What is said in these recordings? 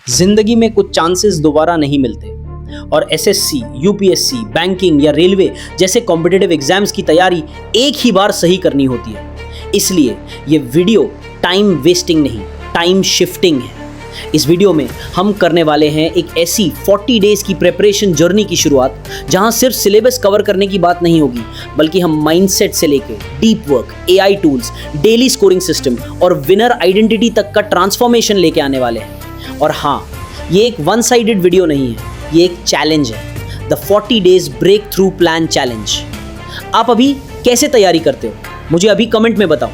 जिंदगी में कुछ चांसेस दोबारा नहीं मिलते और एसएससी, यूपीएससी, बैंकिंग या रेलवे जैसे कॉम्पिटिटिव एग्जाम्स की तैयारी एक ही बार सही करनी होती है। इसलिए ये वीडियो टाइम वेस्टिंग नहीं, टाइम शिफ्टिंग है। इस वीडियो में हम करने वाले हैं एक ऐसी 40 डेज की प्रिपरेशन जर्नी की शुरुआत, जहां सिर्फ सिलेबस कवर करने की बात नहीं होगी, बल्कि हम माइंडसेट से लेके deep work, AI tools, daily scoring system और विनर आइडेंटिटी तक का ट्रांसफॉर्मेशन लेके आने वाले हैं। और हाँ, ये एक वन साइडेड वीडियो नहीं है, ये एक चैलेंज है, the 40 days breakthrough plan challenge. आप अभी कैसे तैयारी करते हो, मुझे अभी कमेंट में बताओ,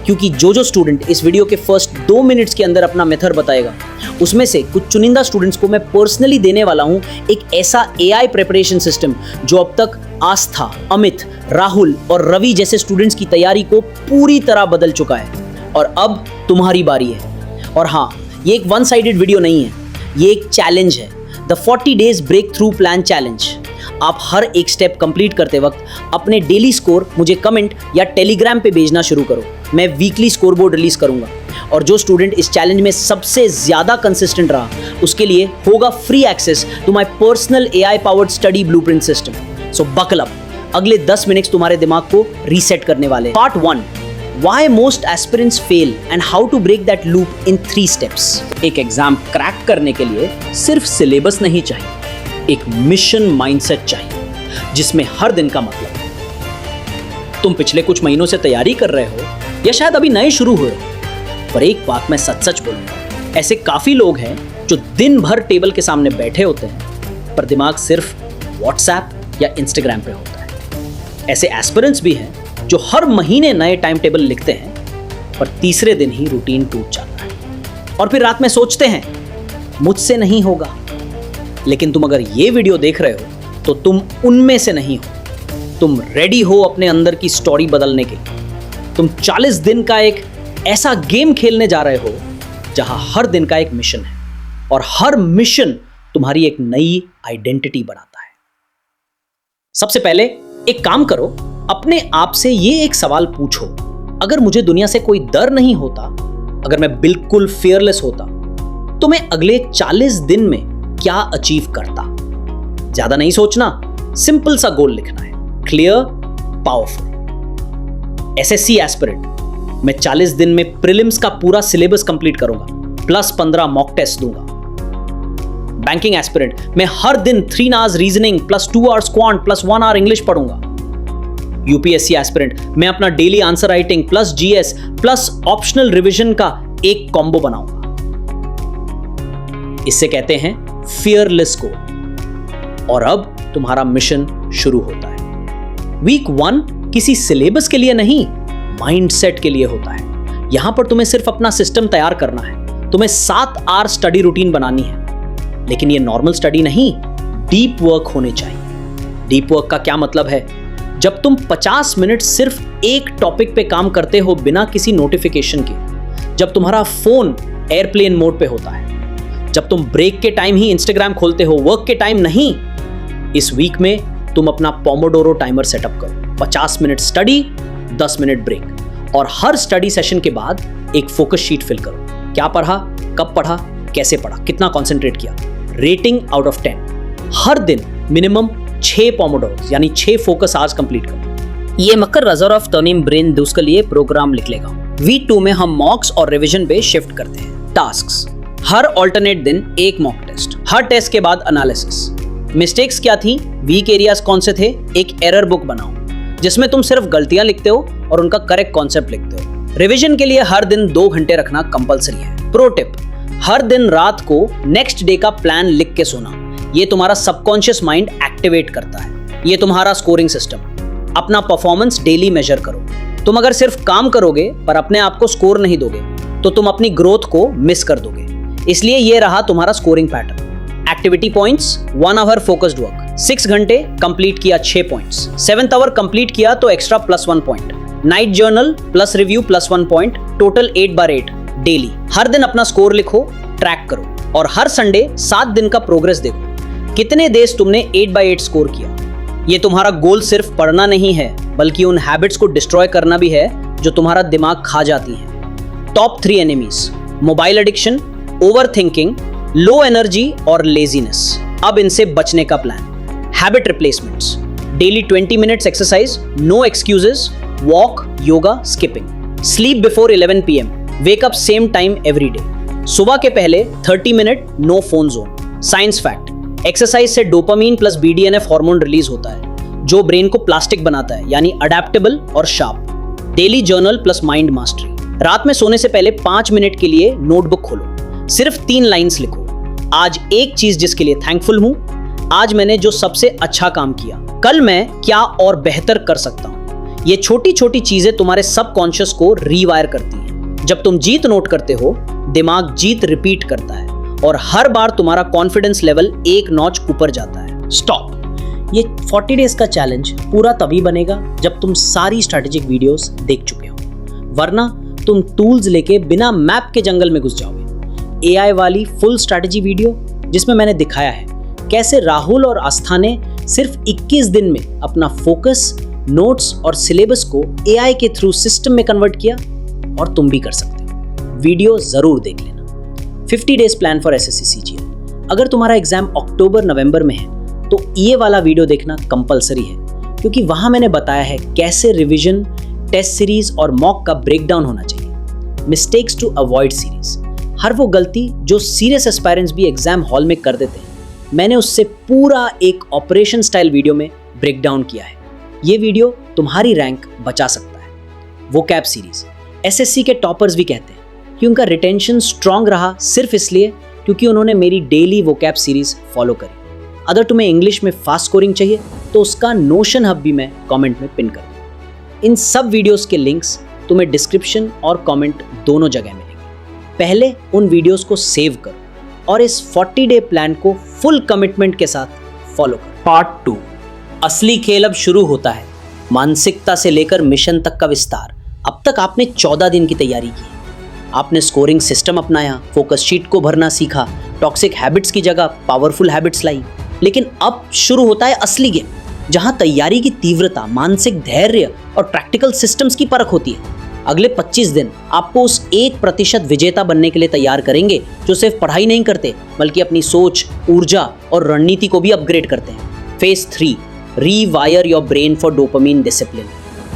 क्योंकि जो स्टूडेंट इस वीडियो के फर्स्ट 2 मिनट्स के अंदर अपना मेथड बताएगा, उसमें से कुछ चुनिंदा स्टूडेंट्स को मैं पर्सनली देने वाला हूं एक ऐसा एआई प्रिपरेशन सिस्टम जो अब तक आस्था, अमित, राहुल और रवि जैसे स्टूडेंट्स की तैयारी को पूरी तरह बदल चुका है। और अब तुम्हारी बारी है। और हाँ, ये एक वन साइडेड वीडियो नहीं है, ये एक चैलेंज है, the 40 days breakthrough plan challenge. आप हर एक स्टेप कंप्लीट करते वक्त अपने डेली स्कोर मुझे कमेंट या टेलीग्राम पे भेजना शुरू करो। मैं वीकली स्कोर बोर्ड रिलीज करूंगा और जो स्टूडेंट इस चैलेंज में सबसे ज्यादा कंसिस्टेंट रहा, उसके लिए होगा free access to my personal AI powered study blueprint system. So buckle up, अगले 10 मिनट्स तुम्हारे दिमाग को रीसेट करने वाले। Part 1, Why most aspirants fail and how to break that loop in 3 steps। एक एग्जाम क्रैक करने के लिए सिर्फ सिलेबस नहीं चाहिए, एक मिशन माइंडसेट चाहिए जिसमें हर दिन का मतलब है। तुम पिछले कुछ महीनों से तैयारी कर रहे हो या शायद अभी नए शुरू हुए हो, पर एक बात मैं सच बोलूंगा, ऐसे काफी लोग हैं जो दिन भर टेबल के सामने बैठे होते हैं पर दिमाग सिर्फ व्हाट्सएप या इंस्टाग्राम पे होता है। ऐसे एस्पिरेंट्स भी हैं जो हर महीने नए टाइम टेबल लिखते हैं पर तीसरे दिन ही रूटीन टूट जाता है और फिर रात में सोचते हैं मुझसे नहीं होगा। लेकिन तुम अगर ये वीडियो देख रहे हो तो तुम उनमें से नहीं हो। तुम रेडी हो अपने अंदर की स्टोरी बदलने के लिए। तुम 40 दिन का एक ऐसा गेम खेलने जा रहे हो जहां हर दिन का एक मिशन है और हर मिशन तुम्हारी एक नई आइडेंटिटी बनाता है। सबसे पहले एक काम करो, अपने आप से ये एक सवाल पूछो, अगर मुझे दुनिया से कोई डर नहीं होता, अगर मैं बिल्कुल फियरलेस होता, तो मैं अगले 40 दिन में क्या अचीव करता। ज्यादा नहीं सोचना, सिंपल सा गोल लिखना है, क्लियर, पावरफुल। एसएससी एस्पिरेंट, मैं 40 दिन में प्रीलिम्स का पूरा सिलेबस कंप्लीट करूंगा, प्लस 15 मॉक टेस्ट दूंगा। बैंकिंग एस्पिरेंट, मैं हर दिन 3 hours reasoning plus 2 hours quant plus 1 hour English पढ़ूंगा। यूपीएससी एस्पिरेंट, मैं अपना daily answer writing plus GS plus optional revision का एक कॉम्बो बनाऊंगा। इससे कहते हैं फियरलेस गोल। और अब तुम्हारा मिशन शुरू होता है। वीक 1 किसी सिलेबस के लिए नहीं, माइंडसेट के लिए होता है। यहां पर तुम्हें सिर्फ अपना सिस्टम तैयार करना है, तुम्हें 7 आवर स्टडी रूटीन बनानी है। लेकिन ये नॉर्मल स्टडी नहीं, डीप वर्क होने चाहिए। डीप वर्क का क्या मतलब है? जब तुम 50 मिनट सिर्फ एक टॉपिक पे काम करते हो बिना किसी नोटिफिकेशन के, जब तुम्हारा फोन एयरप्लेन मोड पे होता है, जब तुम ब्रेक के टाइम ही इंस्टाग्राम खोलते हो, वर्क के टाइम नहीं। इस वीक में तुम अपना पोमोडोरो टाइमर सेटअप करो। 50 मिनट स्टडी, 10 मिनट ब्रेक, और हर स्टडी सेशन के बाद एक फोकस शीट फिल करो। क्या पढ़ा, कब पढ़ा, कैसे पढ़ा, कितना कॉन्सेंट्रेट किया, रेटिंग आउट ऑफ 10। हर दिन मिनिमम 6 पोमोडोरोस यानी 6 फोकस आवर्स कंप्लीट करो। ये मकर रजर ऑफ टर्निंग ब्रेन उसके लिए प्रोग्राम लिख लेगा। वीक 2 में हम मॉक्स और रिवीजन पे शिफ्ट करते हैं। टास्क्स, हर ऑल्टरनेट दिन एक मॉक टेस्ट, हर टेस्ट के बाद एनालिसिस। मिस्टेक्स क्या थी, वीक एरियाज कौन से थे, एक एरर बुक बनाओ जिसमें तुम सिर्फ गलतियां लिखते हो और उनका करेक्ट कॉन्सेप्ट लिखते हो। रिवीजन के लिए हर दिन 2 घंटे रखना कंपलसरी है। प्रो टिप, हर दिन रात को नेक्स्ट डे का प्लान लिख के सोना। ये तुम्हारा सबकॉन्शियस माइंड एक्टिवेट करता है। ये तुम्हारा स्कोरिंग सिस्टम। अपना परफॉर्मेंस डेली मेजर करो। तुम अगर सिर्फ काम करोगे पर अपने आप को स्कोर नहीं दोगे तो तुम अपनी ग्रोथ को मिस कर दोगे। इसलिए ये रहा तुम्हारा scoring pattern. Activity points, 1 hour focused work, 6 घंटे कंप्लीट किया 6 पॉइंट्स, 7th आवर कंप्लीट किया तो extra plus 1 point, night journal plus review plus 1 point, total 8/8 daily. हर दिन अपना स्कोर लिखो, ट्रैक करो और हर संडे 7 दिन का प्रोग्रेस देखो, कितने देश तुमने 8/8 स्कोर किया। ये तुम्हारा गोल सिर्फ पढ़ना नहीं है, बल्कि उन हैबिट्स को डिस्ट्रॉय करना भी है जो तुम्हारा दिमाग खा जाती हैं। Top 3 enemies, mobile addiction, over thinking low energy और लेजीनेस, अब इनसे बचने का प्लान। Habit replacements, daily 20 minutes exercise, no excuses, walk, yoga, skipping. Sleep before 11 PM, wake up same time every day. सुबह के पहले 30 minute no phone zone. Science fact, exercise से dopamine plus BDNF hormone release होता है जो brain को plastic बनाता है, यानी अडेप्टेबल और sharp. Daily journal plus mind mastery, रात में सोने से पहले 5 मिनट के लिए नोटबुक खोलो, सिर्फ 3 लाइंस लिखो। आज एक चीज जिसके लिए थैंकफुल हूं, आज मैंने जो सबसे अच्छा काम किया, कल मैं क्या और बेहतर कर सकता हूं। ये छोटी छोटी चीजें तुम्हारे सबकॉन्शियस को रीवायर करती हैं। जब तुम जीत नोट करते हो, दिमाग जीत रिपीट करता है और हर बार तुम्हारा कॉन्फिडेंस लेवल एक नॉच ऊपर जाता है। स्टॉप। ये 40 डेज का चैलेंज पूरा तभी बनेगा जब तुम सारी स्ट्रैटेजिक वीडियोस देख चुके हो, वरना तुम टूल्स लेके बिना मैप के जंगल में घुस जाओगे। AI वाली फुल स्ट्रैटेजी वीडियो जिसमें मैंने दिखाया है कैसे राहुल और आस्था ने सिर्फ 21 दिन में अपना फोकस, नोट्स और सिलेबस को AI के थ्रू सिस्टम में कन्वर्ट किया, और तुम भी कर सकते हो। वीडियो जरूर देख लेना। 50 days plan for SSC CGL। अगर तुम्हारा एग्जाम अक्टूबर-नवंबर में है तो ये वाला वीडियो देखना कंपलसरी है, क्योंकि वहां मैंने बताया है कैसे रिवीजन, टेस्ट सीरीज और मॉक का ब्रेकडाउन होना चाहिए। मिस्टेक्स टू अवॉइड सीरीज, हर वो गलती जो सीरियस एस्पायरेंट्स भी एग्जाम हॉल में कर देते हैं, मैंने उससे पूरा एक ऑपरेशन स्टाइल वीडियो में ब्रेकडाउन किया है। ये वीडियो तुम्हारी रैंक बचा सकता है। वोकैब सीरीज, SSC के टॉपर्स भी कहते हैं कि उनका रिटेंशन स्ट्रांग रहा सिर्फ इसलिए क्योंकि उन्होंने मेरी डेली वोकैब सीरीज फॉलो करी। अगर तुम्हें इंग्लिश में फास्ट स्कोरिंग चाहिए तो उसका नोशन हब भी मैं कमेंट में पिन कर दूंगा। इन सब वीडियोस के लिंक्स तुम्हें डिस्क्रिप्शन और कमेंट दोनों जगह मिलेंगे। पहले उन वीडियोस को सेव करो और इस 40 डे प्लान को फुल कमिटमेंट के साथ फॉलो करो। पार्ट 2, असली खेल अब शुरू होता है। मानसिकता से लेकर मिशन तक का विस्तार। अब तक आपने 14 दिन की तैयारी की। आपने स्कोरिंग सिस्टम अपनाया, फोकस शीट को भरना सीखा, टॉक्सिक हैबिट्स की जगह पावरफुल हैबिट्स लाई। लेकिन अब शुरू होता है असली गेम, जहां तैयारी की तीव्रता, मानसिक धैर्य और प्रैक्टिकल सिस्टम्स की परख होती है। अगले 25 दिन आपको उस 1% विजेता बनने के लिए तैयार करेंगे जो सिर्फ पढ़ाई नहीं करते बल्कि अपनी सोच, ऊर्जा और रणनीति को भी अपग्रेड करते हैं। Phase 3, रीवायर your brain for dopamine discipline.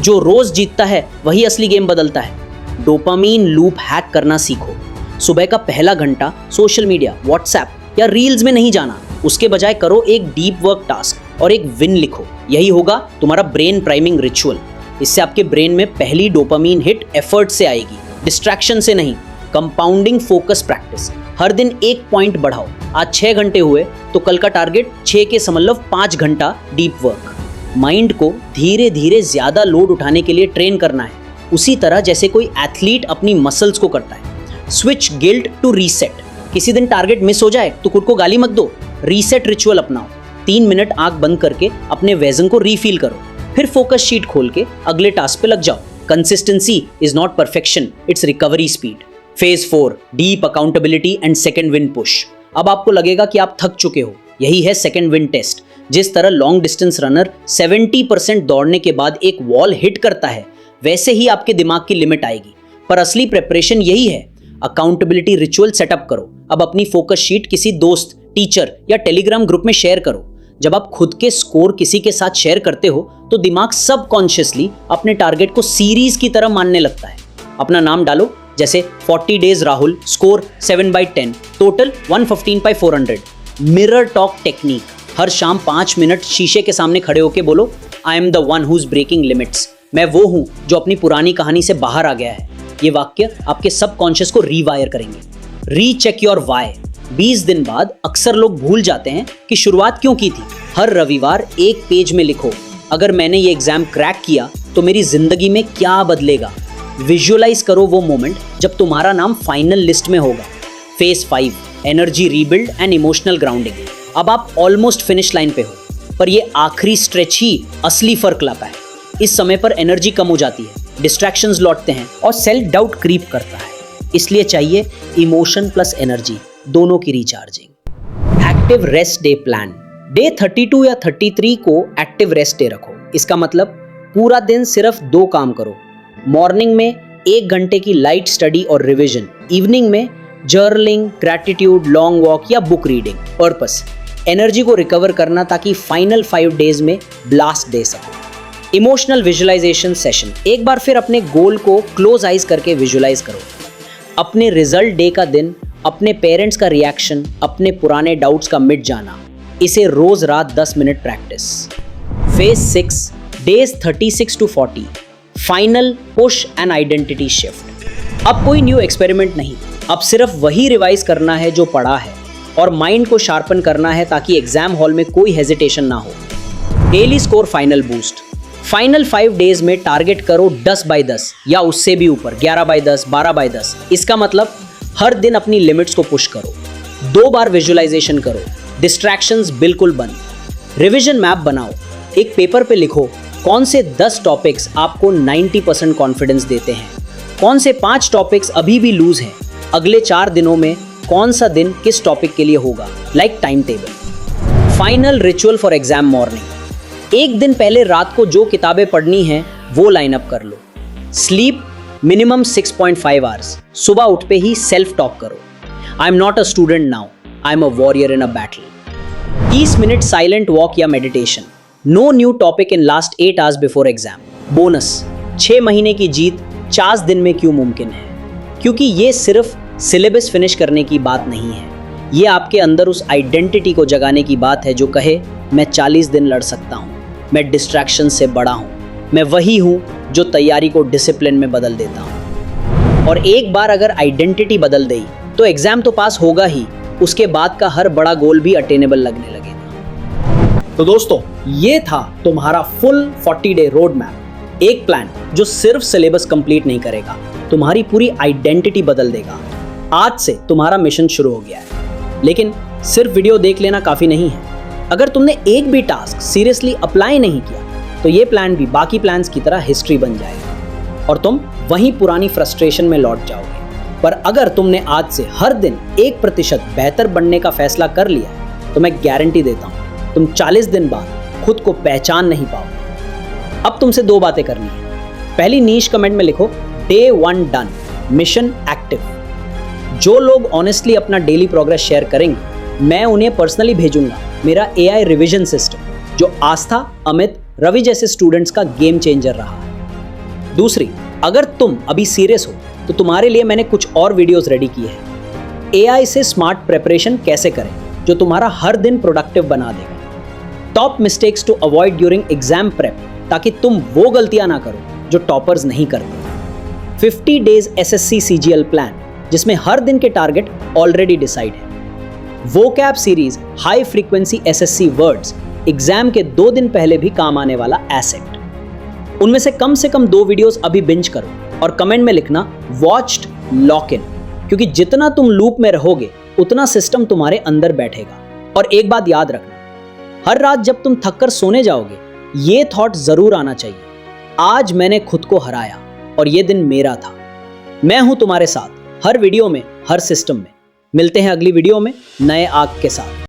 जो रोज जीतता है वही असली गेम बदलता है। डोपामीन लूप हैक करना सीखो। सुबह का पहला घंटा सोशल मीडिया, व्हाट्सएप या रील्स में नहीं जाना, उसके बजाय करो एक डीप वर्क टास्क और एक विन लिखो। यही होगा तुम्हारा ब्रेन प्राइमिंग रिचुअल। इससे आपके ब्रेन में पहली डोपामीन हिट एफर्ट से आएगी, डिस्ट्रैक्शन से नहीं। कंपाउंडिंग फोकस प्रैक्टिस, हर दिन 1 पॉइंट बढ़ाओ। आज 6 घंटे हुए तो कल का टारगेट 6 के समलव 5 घंटा डीप वर्क। माइंड को धीरे धीरे ज्यादा लोड उठाने के लिए ट्रेन करना है, उसी तरह जैसे कोई एथलीट अपनी मसल्स को करता है। Switch guilt to reset. किसी दिन टारगेट मिस हो जाए तो खुद को गाली मत दो, रीसेट रिचुअल अपनाओ। 3 मिनट आंख बंद करके अपने वजन को रीफील करो, फिर फोकस शीट खोल के अगले टास्क पे लग जाओ। Consistency is not perfection, it's recovery speed. Phase 4, deep accountability and second win push. अब आपको लगेगा कि आप थक चुके हो, यही है सेकंड विन टेस्ट। जिस तरह लॉन्ग डिस्टेंस रनर 70% दौड़ने के बाद एक वॉल हिट करता है, वैसे ही आपके दिमाग की लिमिट आएगी। पर असली प्रिपरेशन यही है। अकाउंटेबिलिटी रिचुअल सेटअप करो। अब अपनी फोकस शीट किसी दोस्त, टीचर या टेलीग्राम ग्रुप में शेयर करो। जब आप खुद के स्कोर किसी के साथ शेयर करते हो तो दिमाग सबकॉन्शियसली अपने टारगेट को सीरीज की तरह मानने लगता है। अपना नाम डालो, जैसे 40 days Rahul, score 7/10, total 115/400। Mirror talk technique, हर शाम 5 मिनट शीशे के सामने खड़े होकर बोलो, I am the one who is breaking limits. मैं वो हूं जो अपनी पुरानी कहानी से बाहर आ गया है। ये वाक्य आपके सबकॉन्शियस को रीवायर करेंगे। Recheck your why. 20 दिन बाद अक्सर लोग भूल जाते हैं कि शुरुआत क्यों की थी। हर रविवार एक पेज में लिखो, अगर मैंने ये एग्जाम क्रैक किया तो मेरी जिंदगी में क्या बदलेगा। विजुअलाइज करो वो मोमेंट जब तुम्हारा नाम फाइनल लिस्ट में होगा। Phase 5, energy rebuild and emotional grounding. अब आप ऑलमोस्ट फिनिश लाइन पे हो, पर ये आखिरी स्ट्रेच ही असली फर्क लाता है। इस समय पर एनर्जी कम हो जाती है, डिस्ट्रैक्शंस लौटते हैं और सेल्फ डाउट क्रीप करता है। इसलिए चाहिए इमोशन प्लस एनर्जी, दोनों की recharging. Active rest day plan. Day 32 या 33 को एक्टिव रेस्ट डे रखो। इसका मतलब पूरा दिन सिर्फ 2 काम करो। मॉर्निंग में 1 घंटे की लाइट स्टडी और रिवीजन, इवनिंग में जर्नलिंग, ग्रैटिट्यूड, लॉन्ग वॉक या बुक रीडिंग। पर्पस, एनर्जी को रिकवर करना ताकि फाइनल 5 डेज में ब्लास्ट दे सको। इमोशनल विजुअलाइजेशन सेशन, एक बार फिर अपने गोल को क्लोज आइज करके विजुअलाइज करो। अपने रिजल्ट डे का दिन, अपने पेरेंट्स का रिएक्शन, अपने पुराने डाउट्स का मिट जाना, इसे रोज रात 10 minute practice. Phase 6, days 36 to 40, final push and identity shift. अब कोई न्यू एक्सपेरिमेंट नहीं, अब सिर्फ वही रिवाइज करना है जो पढ़ा है और माइंड को शार्पन करना है ताकि एग्जाम हॉल में कोई हेजिटेशन ना हो। Daily score final boost, final 5 days में टारगेट करो 10/10 या उससे भी ऊपर, 11/10, 12/10। इसका मतलब हर दिन अपनी लिमिट्स को पुश करो। 2 बार विजुअलाइजेशन करो, डिस्ट्रैक्शंस बिल्कुल बंद। रिवीजन मैप बनाओ, एक पेपर पे लिखो कौन से 10 टॉपिक्स आपको 90% कॉन्फिडेंस देते हैं, कौन से 5 टॉपिक्स अभी भी लूज हैं, अगले 4 दिनों में कौन सा दिन किस टॉपिक के लिए होगा, like time table. Final ritual for exam morning, एक दिन पहले रात को जो किताबें पढ़नी है वो लाइन अप कर लो। स्लीप मिनिमम 6.5 आवर्स, सुबह उठते ही सेल्फ टॉक करो, I am not a student now, I am a warrior in a battle. 30 minute silent walk या meditation, no new topic in last 8 hours before exam. Bonus, 6 महीने की जीत 50 दिन में क्यों मुमकिन है? क्योंकि ये सिर्फ सिलेबस फिनिश करने की बात नहीं है, ये आपके अंदर उस आइडेंटिटी को जगाने की बात है जो कहे मैं 40 दिन लड़ सकता हूँ, मैं डिस्ट्रैक्शन से बड़ा हूँ, मैं वही हूँ जो तैयारी को डिसिप्लिन में बदल देता हूँ। और एक बार अगर आइडेंटिटी बदल गई तो एग्जाम तो पास होगा ही, उसके बाद का हर बड़ा गोल भी अटेनेबल लगने लगेगा। तो दोस्तों, ये था तुम्हारा फुल 40 डे रोड मैप, एक प्लान जो सिर्फ सिलेबस कंप्लीट नहीं करेगा, तुम्हारी पूरी आइडेंटिटी बदल देगा। आज से तुम्हारा मिशन शुरू हो गया है, लेकिन सिर्फ वीडियो देख लेना काफी नहीं है। अगर तुमने एक भी टास्क सीरियसली अप्लाई नहीं किया तो ये प्लान भी बाकी प्लान्स की तरह हिस्ट्री बन जाएगा और तुम वहीं पुरानी फ्रस्ट्रेशन में लौट जाओगे। पर अगर तुमने आज से हर दिन 1% बेहतर बनने का फैसला कर लिया तो मैं गारंटी देता हूँ तुम 40 दिन बाद खुद को पहचान नहीं पाओगे। अब तुमसे 2 बातें करनी है। पहली, नीश कमेंट में लिखो डे 1 डन, मिशन एक्टिव। जो लोग ऑनेस्टली अपना डेली प्रोग्रेस शेयर करेंगे मैं उन्हें पर्सनली भेजूंगा मेरा AI रिवीजन सिस्टम, जो आस्था, अमित, रवि जैसे स्टूडेंट्स का गेम चेंजर रहा है। दूसरी, अगर तुम अभी सीरियस हो तो तुम्हारे लिए मैंने कुछ और वीडियोस रेडी किए हैं। AI से स्मार्ट प्रिपरेशन कैसे करें जो तुम्हारा हर दिन प्रोडक्टिव बना देगा। Top mistakes to avoid during exam prep, ताकि तुम वो गलतियां ना करो जो टॉपर्स नहीं करते। 50 डेज SSC CGL प्लान, जिसमें हर दिन के टारगेट ऑलरेडी डिसाइड है। Vocab series, high frequency SSC words, exam के 2 दिन पहले भी काम आने वाला एसेट। उनमें से कम 2 वीडियोस अभी बिंज करो और कमेंट में लिखना वॉच्ड लॉक इन, क्योंकि जितना तुम लूप में रहोगे उतना सिस्टम तुम्हारे अंदर बैठेगा। और एक बात याद रखना, हर रात जब तुम थक कर सोने जाओगे ये थॉट जरूर आना चाहिए, आज मैंने खुद को हराया और ये दिन मेरा था। मैं हूं तुम्हारे साथ हर वीडियो में, हर सिस्टम में। मिलते हैं अगली वीडियो में नए आग के साथ।